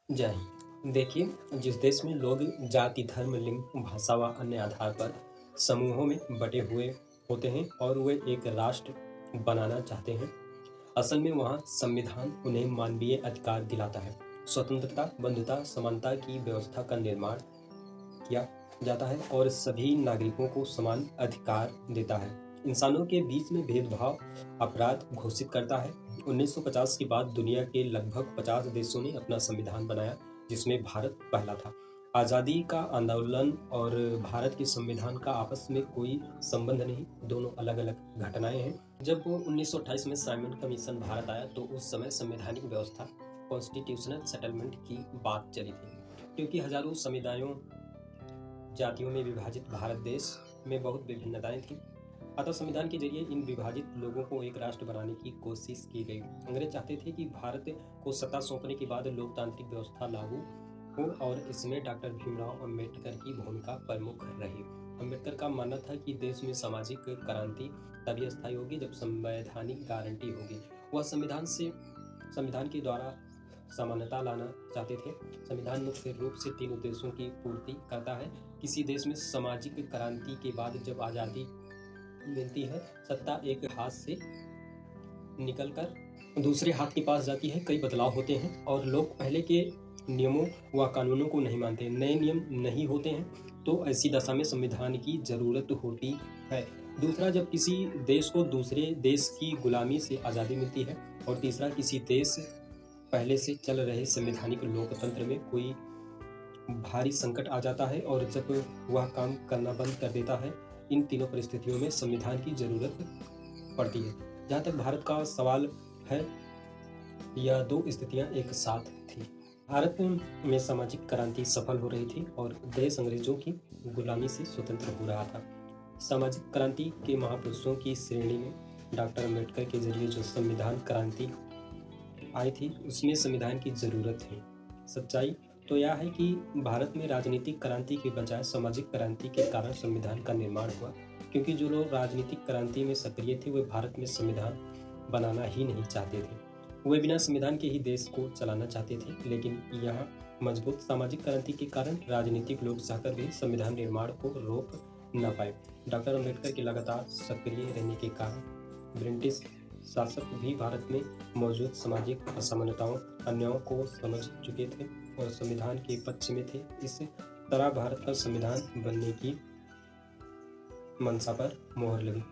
जय हिंद। देखिए, जिस देश में लोग जाति, धर्म, लिंग, भाषा व अन्य आधार पर समूहों में बटे हुए होते हैं और वे एक राष्ट्र बनाना चाहते हैं, असल में वहाँ संविधान उन्हें मानवीय अधिकार दिलाता है। स्वतंत्रता, बंधुता, समानता की व्यवस्था का निर्माण किया जाता है और सभी नागरिकों को समान अधिकार देता है। इंसानों के बीच में भेदभाव अपराध घोषित करता है। 1950 के बाद दुनिया के लगभग 50 देशों ने अपना संविधान बनाया, जिसमें भारत पहला था। आज़ादी का आंदोलन और भारत के संविधान का आपस में कोई संबंध नहीं, दोनों अलग अलग घटनाएं हैं। जब 1928 में साइमन कमीशन भारत आया तो उस समय संवैधानिक व्यवस्था कॉन्स्टिट्यूशनल सेटलमेंट की बात चली थी, क्योंकि हजारों समुदायों जातियों में विभाजित भारत देश में बहुत विभिन्नताएं थी। अतः संविधान के जरिए इन विभाजित लोगों को एक राष्ट्र बनाने की कोशिश की गई। अंग्रेज चाहते थे कि भारत को सत्ता सौंपने के बाद लोकतांत्रिक व्यवस्था लागू हो और इसमें डॉक्टर भीमराव अंबेडकर की भूमिका प्रमुख रही। अंबेडकर का मानना था कि देश में सामाजिक क्रांति तभी स्थायी होगी जब संवैधानिक गारंटी होगी। वह संविधान के द्वारा समानता लाना चाहते थे। संविधान मुख्य रूप से 3 उद्देश्यों की पूर्ति करता है। किसी देश में सामाजिक क्रांति के बाद जब आज़ादी मिलती है, सत्ता एक हाथ से निकलकर दूसरे हाथ के पास जाती है। कई बदलाव होते हैं और लोग पहले के नियमों व कानूनों को नहीं मानते, नए नियम नहीं होते हैं, तो ऐसी दशा में संविधान की जरूरत होती है। दूसरा, जब किसी देश को दूसरे देश की गुलामी से आज़ादी मिलती है। और तीसरा, किसी देश पहले से चल रहे संवैधानिक लोकतंत्र में कोई भारी संकट आ जाता है और जब वह काम करना बंद कर देता है। इन तीनों परिस्थितियों में संविधान की जरूरत पड़ती है। जहाँ तक भारत का सवाल है, यह 2 स्थितियां एक साथ थी। भारत में सामाजिक क्रांति सफल हो रही थी और देश अंग्रेजों की गुलामी से स्वतंत्र हो रहा था। सामाजिक क्रांति के महापुरुषों की श्रेणी में डॉक्टर अम्बेडकर के जरिए जो संविधान क्रांति आई थी, उसमें संविधान की जरूरत है। सच्चाई तो यह है कि भारत में राजनीतिक क्रांति के बजाय सामाजिक क्रांति के कारण संविधान का निर्माण हुआ, क्योंकि जो लोग राजनीतिक क्रांति में सक्रिय थे वे भारत में संविधान बनाना ही नहीं चाहते थे। वे बिना संविधान के ही देश को चलाना चाहते थे। लेकिन यहाँ मजबूत सामाजिक क्रांति के कारण राजनीतिक लोग चाहकर भी संविधान निर्माण को रोक न पाए। डॉक्टर अम्बेडकर के लगातार सक्रिय रहने के कारण ब्रिटिश शासक भी भारत में मौजूद सामाजिक असमानताओं अन्यायों को समझ चुके थे और संविधान के पक्ष में थे। इस तरह भारत का संविधान बनने की मंशा पर मोहर लगी।